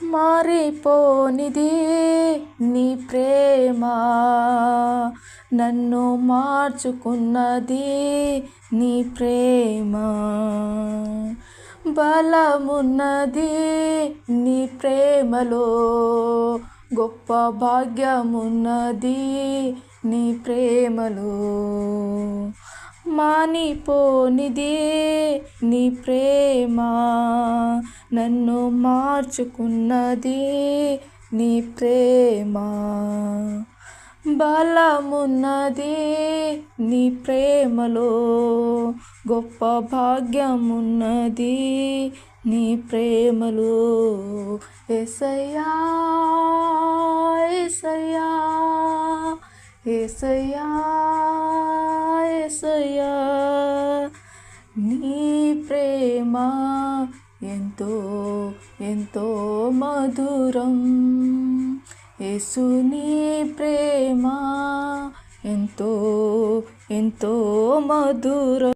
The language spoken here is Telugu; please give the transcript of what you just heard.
మారిపోనిది నీ ప్రేమ, నన్ను మార్చుకున్నది నీ ప్రేమ. బలమున్నది నీ ప్రేమలో, గొప్ప భాగ్యమున్నది నీ ప్రేమలో. మానిపోనిది నీ ప్రేమ, నన్ను మార్చుకున్నది నీ ప్రేమ. బలమున్నది నీ ప్రేమలో, గొప్ప భాగ్యమున్నది నీ ప్రేమలో. యేసయ్యా యేసయ్యా యేసయ్యా యేసయ్యా, నీ ప్రేమ ఎంతో ఎంతో మధురం. యేసు నీ ప్రేమ ఎంతో ఎంతో మధురం.